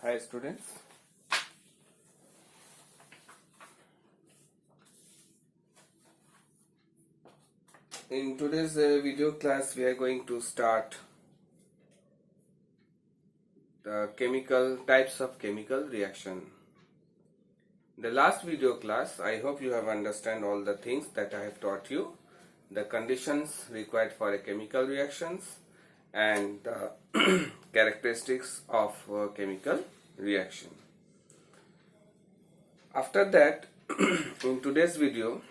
Hi students. In today's video class we are going to start the chemical types of chemical reaction. The last video class I hope you have understand all the things that I have taught you, the conditions required for a chemical reactions and the characteristics of chemical reaction. After that in today's video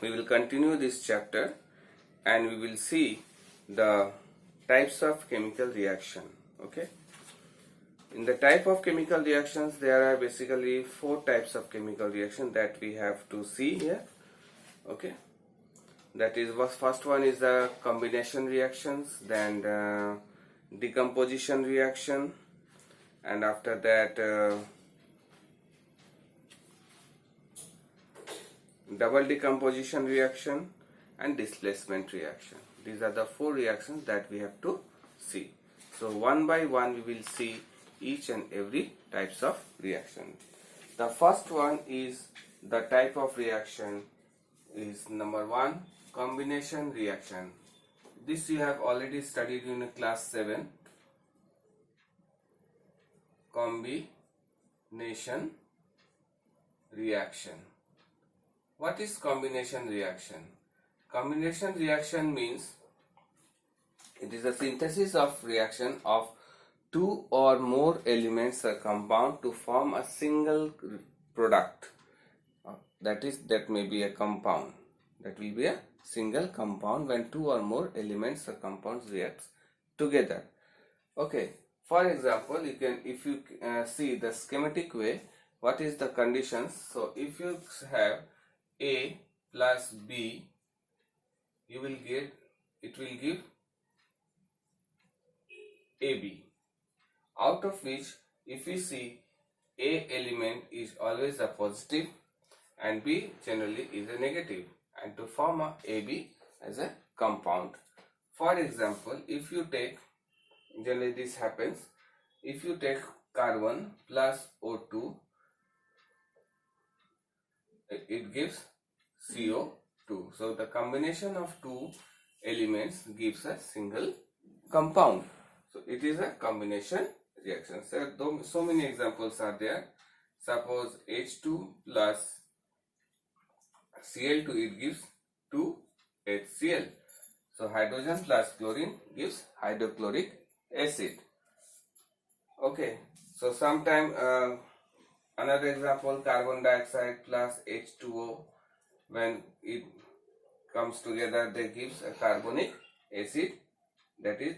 we will continue this chapter and we will see the types of chemical reaction. Okay, in the type of chemical reactions there are basically 4 types of chemical reaction that we have to see here. Okay, that is, first one is the combination reactions, then the decomposition reaction, and after that double decomposition reaction and displacement reaction. These are the 4 reactions that we have to see. So one by one we will see each and every types of reaction. The first one is the type of reaction is number 1, combination reaction. This you have already studied in class 7. Combination reaction. What is combination reaction? Combination reaction means it is a synthesis of reaction of 2 or more elements or compound to form a single product. That may be a compound. That will be a single compound when 2 or more elements or compounds react together. Okay. For example, you can, if you see the schematic way, what is the conditions? So if you have A plus B, it will give AB, out of which if we see A element is always a positive and B generally is a negative, and to form a AB as a compound. For example, if you take, generally this happens, if you take carbon plus O2, it gives CO2. So the combination of 2 elements gives a single compound. So it is a combination reaction. So many examples are there. Suppose H2 plus Cl2, it gives 2HCl. So hydrogen plus chlorine gives hydrochloric acid. Okay. So sometime another example, carbon dioxide plus H2O, when it comes together they gives a carbonic acid, that is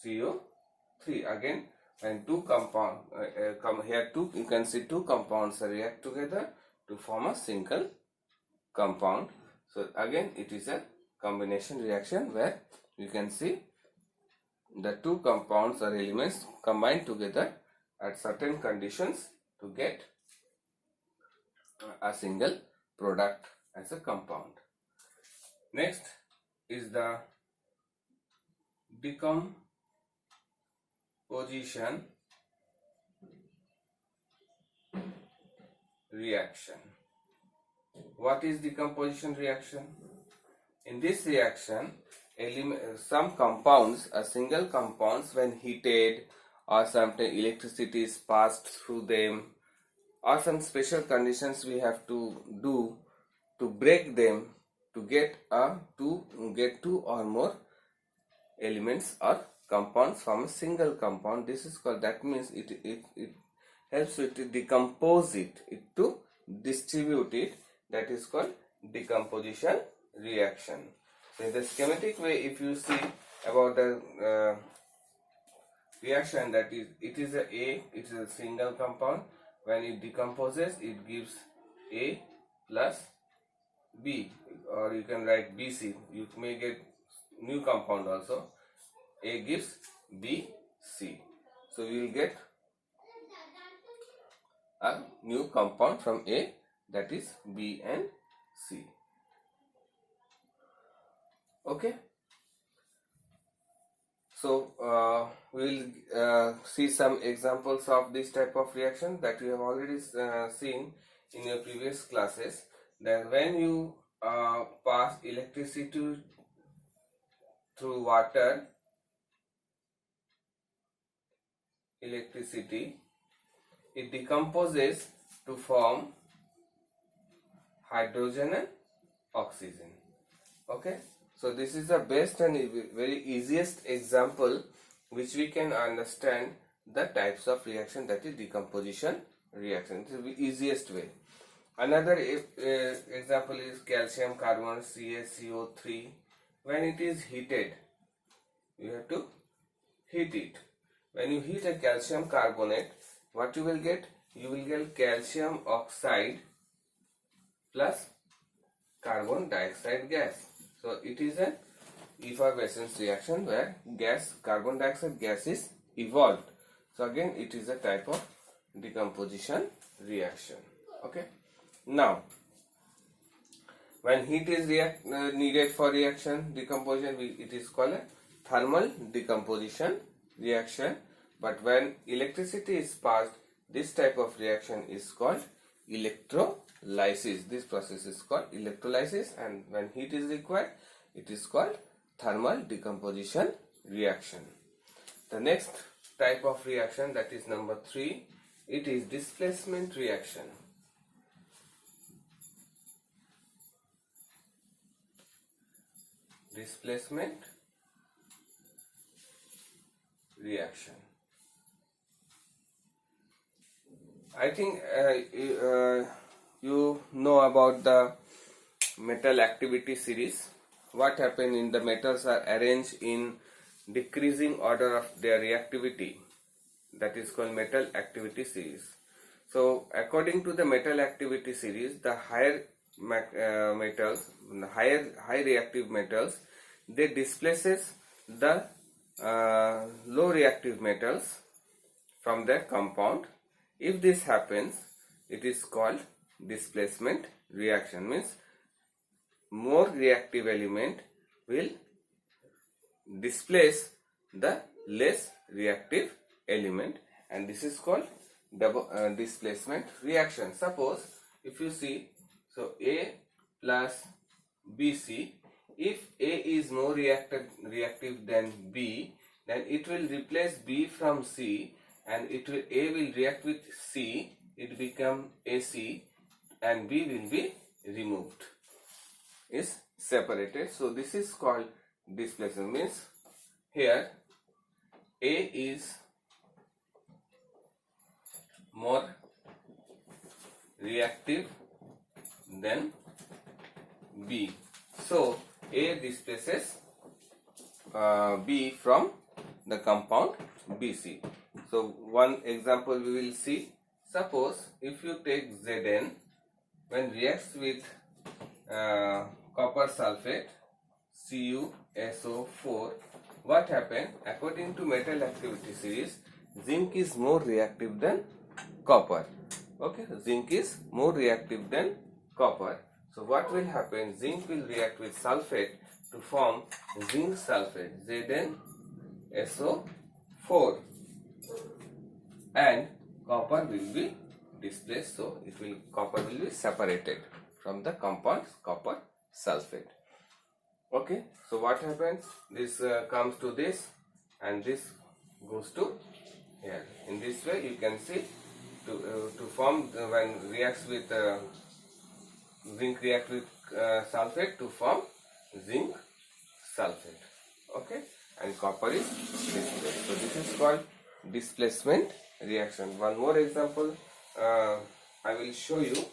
H2CO3. Again, when 2 compound come here, you can see 2 compounds react together to form a single compound. So again it is a combination reaction where you can see the 2 compounds or elements combined together at certain conditions to get a single product as a compound. Next is the decomposition reaction. What is decomposition reaction? In this reaction, some compounds, a single compounds, when heated or sometimes electricity is passed through them, or some special conditions we have to do to break them to get 2 or more elements or compounds from a single compound. This is called, that means it helps you to decompose it to distribute it. That is called decomposition reaction. So in the schematic way, if you see about the reaction, that is, it is a single compound. When it decomposes, it gives A plus B, or you can write BC. You may get new compound also. A gives B, C. So we will get a new compound from A, that is B and C. Okay. we'll see some examples of this type of reaction that you have already seen in your previous classes. That when you pass electricity through water, it decomposes to form hydrogen and oxygen. Okay, so this is the best and very easiest example which we can understand the types of reaction, that is decomposition reaction. This is the easiest way. Another example is calcium carbonate CaCO3. When it is heated, you have to heat it. When you heat a calcium carbonate, what you will get? You will get calcium oxide plus carbon dioxide gas. So it is an effervescence reaction where carbon dioxide gas is evolved. So again, it is a type of decomposition reaction. Okay. Now, when heat is needed for reaction decomposition, it is called a thermal decomposition reaction. But when electricity is passed, this type of reaction is called electrolysis. This process is called electrolysis, and when heat is required, it is called thermal decomposition reaction. The next type of reaction, that is number 3, it is displacement reaction. Displacement reaction. I think you know about the metal activity series. What happened in the metals are arranged in decreasing order of their reactivity. That is called metal activity series. So according to the metal activity series, the higher metals, the high reactive metals, they displaces the low reactive metals from their compound. If this happens, it is called displacement reaction. Means more reactive element will displace the less reactive element, and this is called displacement reaction. Suppose if you see, so A plus BC, if A is more reactive than B, then it will replace B from C, and A will react with C, it become AC, and B will be removed, is separated. So this is called displacement. Means here A is more reactive than B, so A displaces B from the compound BC. So one example we will see. Suppose if you take Zn, when reacts with copper sulfate CuSO4, what happened? According to metal activity series, zinc is more reactive than copper. Okay, zinc is more reactive than copper. So what will happen? Zinc will react with sulfate to form zinc sulfate, ZnSO4, and copper will be displaced. So copper will be separated from the compound copper sulfate. Okay, so what happens? This comes to this, and this goes to here. In this way, you can see to form when reacts with zinc react with sulfate to form zinc sulfate. Okay, and copper is displaced. So this is called displacement reaction. One more example I will show you.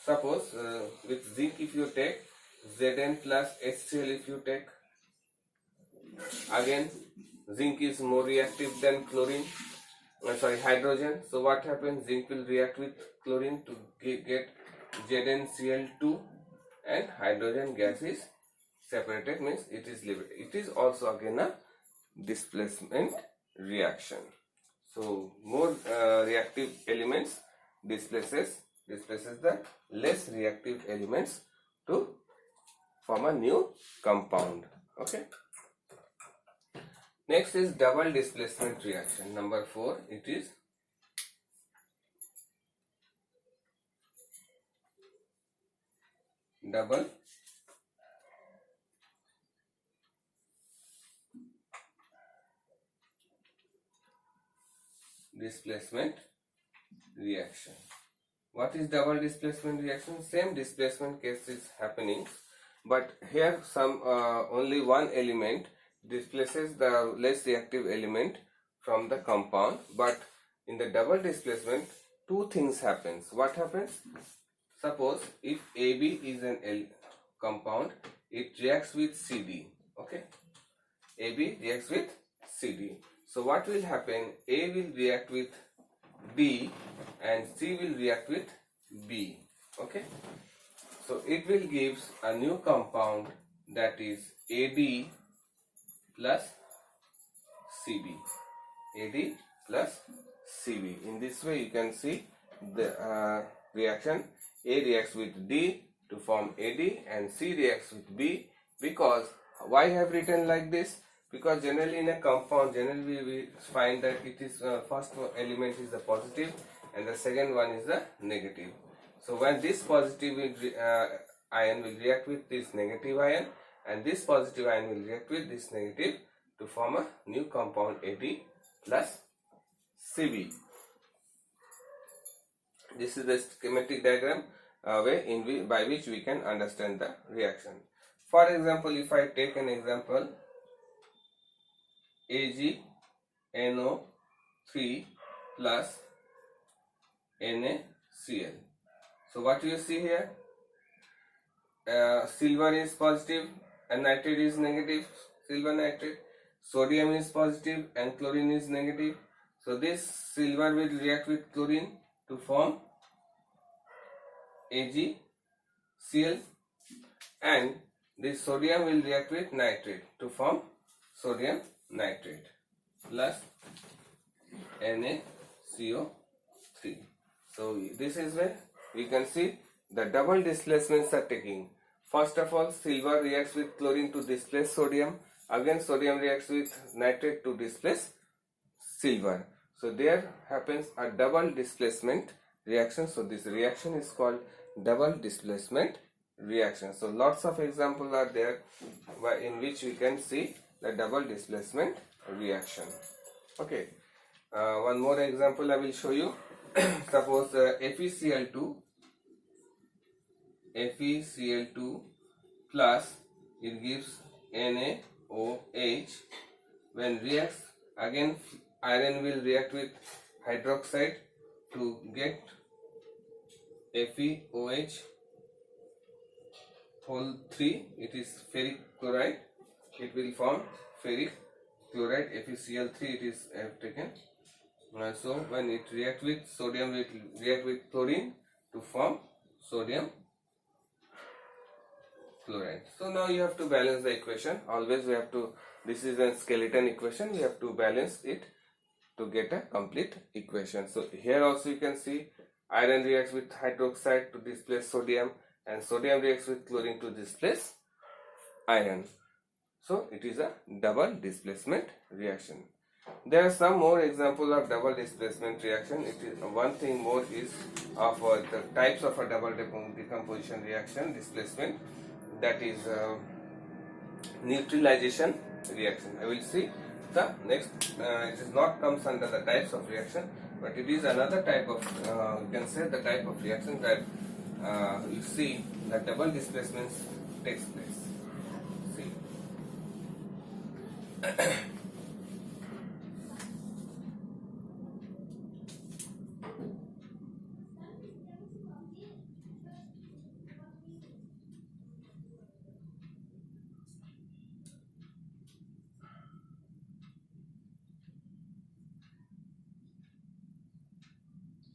Suppose with zinc, if you take Zn plus HCl, if you take, again zinc is more reactive than hydrogen. So what happens? Zinc will react with chlorine to get ZnCl2, and hydrogen gas is separated, means it is liberated. It is also again a displacement reaction. So more reactive elements displaces the less reactive elements to form a new compound. Okay. Next is double displacement reaction. Number 4, it is double displacement reaction. What is double displacement reaction? Same displacement case is happening, but here some only one element displaces the less reactive element from the compound, but in the double displacement two things happens. What happens? Suppose if AB is an compound, it reacts with CD. Okay, AB reacts with CD. So what will happen? A will react with B and C will react with B. Okay, so it will give a new compound, that is AD plus CB. AD plus CB. In this way you can see the reaction. A reacts with D to form AD and C reacts with B. Because why I have written like this? Because generally in a compound, generally we find that it is first element is the positive and the second one is the negative. So when this positive ion will react with this negative ion and this positive ion will react with this negative to form a new compound AD plus CB. This is the schematic diagram way by which we can understand the reaction. For example, if I take an example, AgNO3 plus NaCl. So what you see here, silver is positive and nitrate is negative, silver nitrate. Sodium is positive and chlorine is negative. So this silver will react with chlorine to form AgCl, and this sodium will react with nitrate to form sodium nitrate plus NaCO3. So this is where we can see the double displacements are taking. First of all, silver reacts with chlorine to displace sodium. Again, sodium reacts with nitrate to displace silver. So there happens a double displacement reaction. So this reaction is called double displacement reaction. So lots of examples are there in which we can see the double displacement reaction. Okay, one more example I will show you. Suppose FeCl2 plus it gives NaOH. When reacts, again iron will react with hydroxide to get FeOH whole 3. It is ferric chloride. It will form ferric chloride. FeCl3 it is taken. So when it react with sodium, it will react with chlorine to form sodium chloride. So now you have to balance the equation. Always we have to, this is a skeleton equation, we have to balance it to get a complete equation. So here also you can see iron reacts with hydroxide to displace sodium and sodium reacts with chlorine to displace iron. So it is a double displacement reaction. There are some more examples of double displacement reaction. It is one thing more is of the types of a double decomposition reaction displacement, that is neutralization reaction. I will see the next. It is not comes under the types of reaction, but it is another type of you can say the type of reaction that you see the double displacements takes place. See.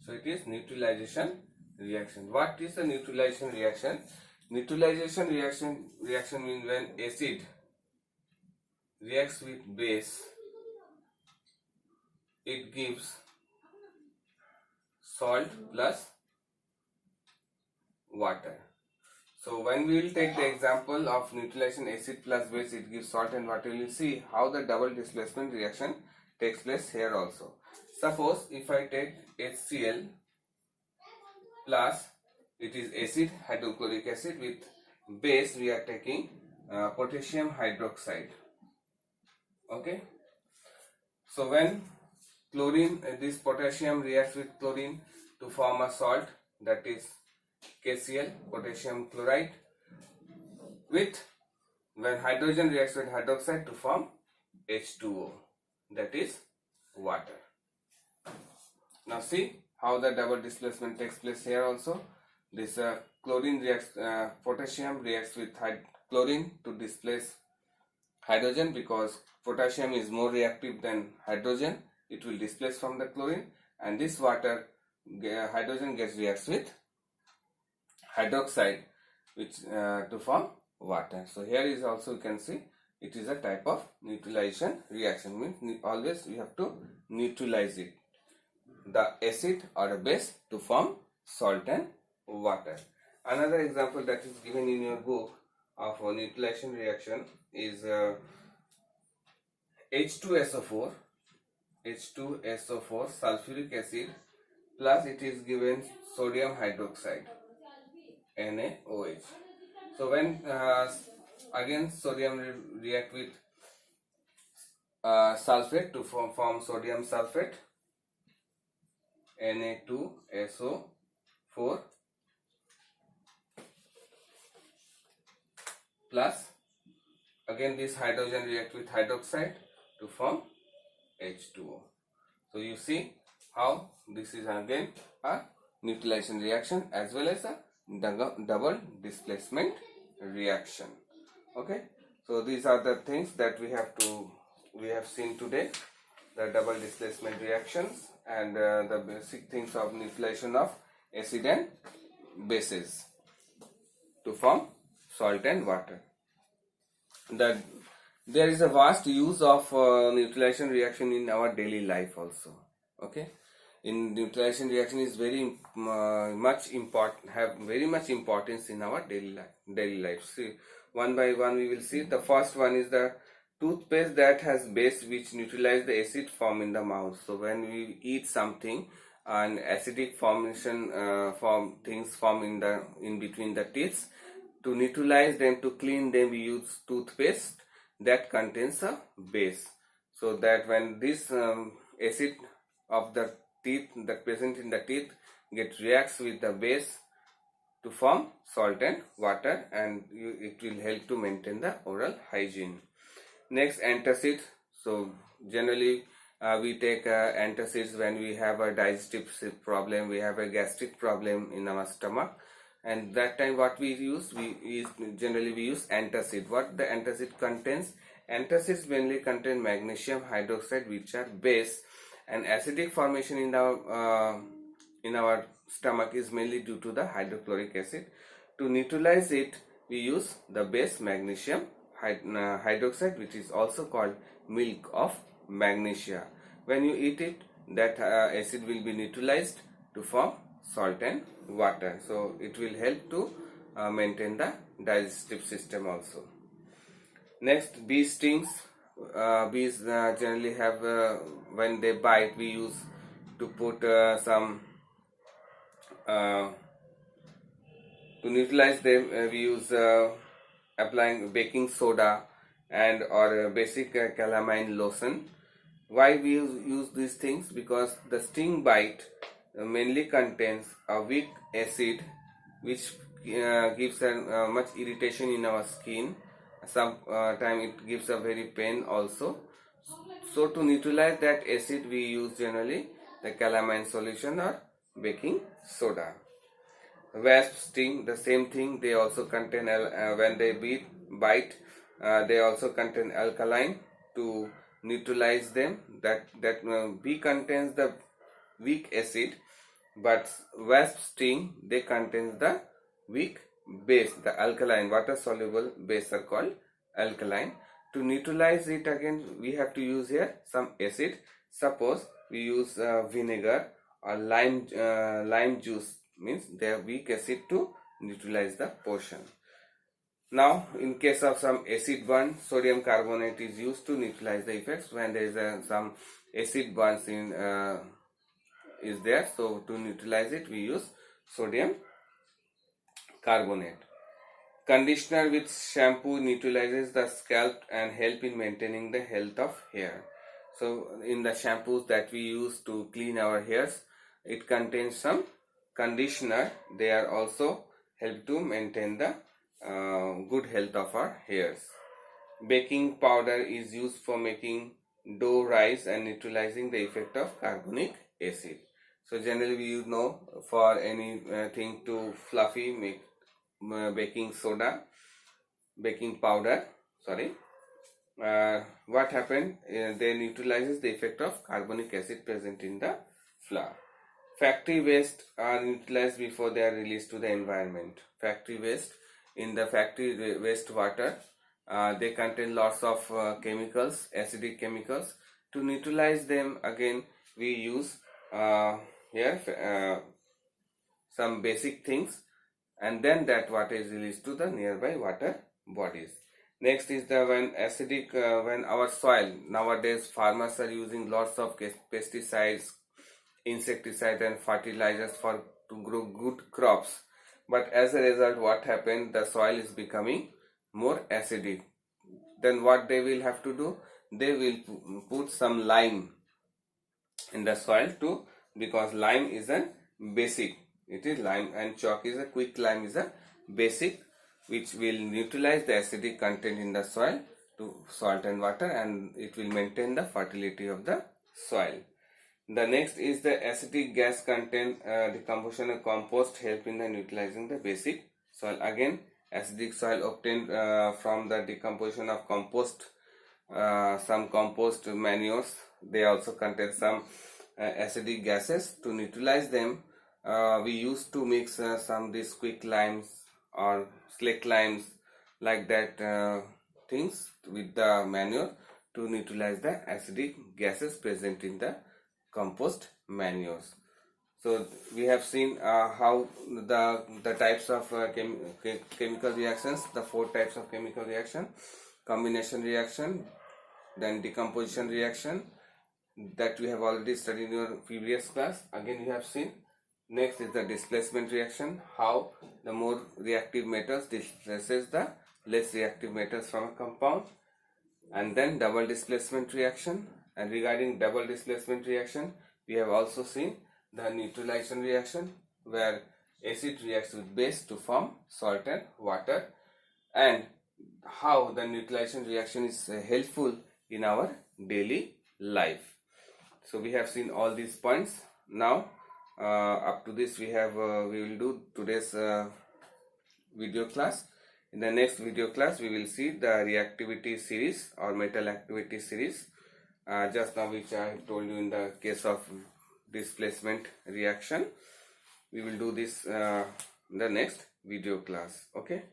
So it is neutralization reaction. What is a neutralization reaction? Neutralization reaction means when acid reacts with base, it gives salt plus water. So when we will take the example of neutralization acid plus base, it gives salt and water. You will see how the double displacement reaction takes place here also. Suppose if I take HCl plus, it is acid hydrochloric acid, with base we are taking potassium hydroxide. Okay. So when chlorine, this potassium reacts with chlorine to form a salt, that is KCl, potassium chloride, with when hydrogen reacts with hydroxide to form H2O, that is water. Now see how the double displacement takes place here also. This chlorine reacts, potassium reacts with chlorine to displace hydrogen, because potassium is more reactive than hydrogen. It will displace from the chlorine, and this water, hydrogen reacts with hydroxide, which to form water. So here is also, you can see, it is a type of neutralization reaction. Means always you have to neutralize it, the acid or a base, to form salt and water. Another example that is given in your book of a neutralization reaction is H2SO4 sulfuric acid plus, it is given sodium hydroxide, NaOH. So when again sodium react with sulfate to form sodium sulfate, Na2SO4 plus, again this hydrogen react with hydroxide to form H2O. So you see how this is again a neutralization reaction as well as a double displacement reaction. Okay, so these are the things that we have seen today, the double displacement reactions and the basic things of neutralization of acid and bases to form salt and water. There is a vast use of neutralization reaction in our daily life also. Okay, in neutralization reaction is very much important, have very much importance in our daily life. See, one by one we will see. The first one is the toothpaste that has base which neutralize the acid form in the mouth. So when we eat something, an acidic formation things form in between the teeth. To neutralize them, to clean them, we use toothpaste that contains a base, so that when this acid of the teeth that present in the teeth reacts with the base to form salt and water, and it will help to maintain the oral hygiene. Next, antacid. So generally we take antacids when we have a digestive problem, we have a gastric problem in our stomach, and that time what we use, generally we use antacid. What the antacid contains? Antacids mainly contain magnesium hydroxide, which are base, and acidic formation in our stomach is mainly due to the hydrochloric acid. To neutralize it, we use the base magnesium hydroxide, which is also called milk of magnesia. When you eat it, that acid will be neutralized to form salt and water. So it will help to maintain the digestive system also. Next, bee stings. Bees generally have, when they bite, we use to put some to neutralize them, we use applying baking soda and or basic calamine lotion. Why we use these things? Because the sting bite mainly contains a weak acid which gives much irritation in our skin. Some time it gives a very pain also. So to neutralize that acid, we use generally the calamine solution or baking soda. Wasp sting, the same thing. They also contain when they bite, they also contain alkaline. To neutralize them, that bee contains the weak acid, but wasp sting, they contains the weak base, the alkaline. Water soluble base are called alkaline. To neutralize it, again we have to use here some acid. Suppose we use vinegar or lime juice, means they have weak acid. To neutralize the portion. Now, in case of some acid burn, sodium carbonate is used to neutralize the effects when there is some acid burns in is there. So to neutralize it, we use sodium carbonate. Conditioner with shampoo neutralizes the scalp and help in maintaining the health of hair. So in the shampoos that we use to clean our hairs, it contains some conditioner. They are also help to maintain the good health of our hairs. Baking powder is used for making dough rise and neutralizing the effect of carbonic acid. So generally we know for anything to fluffy, make baking powder, what happened, they neutralizes the effect of carbonic acid present in the flour. Factory waste are neutralized before they are released to the environment. Factory waste, in the factory waste water, they contain lots of chemicals, acidic chemicals. To neutralize them, again we use here some basic things, and then that water is released to the nearby water bodies. Next is the when our soil, nowadays farmers are using lots of pesticides, insecticides and fertilizers to grow good crops, but as a result what happened, the soil is becoming more acidic. Then what they will have to do, they will put some lime in the soil too, because lime is a basic, it is lime, and chalk is a quick lime is a basic which will neutralize the acidic content in the soil to salt and water, and it will maintain the fertility of the soil. The next is the acetic gas content decomposition of compost help in the neutralizing the basic soil. Again, acidic soil obtained from the decomposition of compost, some compost manures, they also contain some acidic gases. To neutralize them, we used to mix some these quick limes or slick limes, like that things with the manure to neutralize the acidic gases present in the compost manures. So we have seen how the types of chemical reactions, the 4 types of chemical reaction: combination reaction, then decomposition reaction, that we have already studied in your previous class. Again you have seen. Next is the displacement reaction, how the more reactive metals displaces the less reactive metals from a compound. And then double displacement reaction, and regarding double displacement reaction, we have also seen the neutralization reaction, where acid reacts with base to form salt and water, and how the neutralization reaction is helpful in our daily life. So we have seen all these points. Now up to this we will do today's video class. In the next video class we will see the reactivity series or metal activity series, just now which I have told you in the case of displacement reaction. We will do this in the next video class. Okay,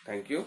thank you.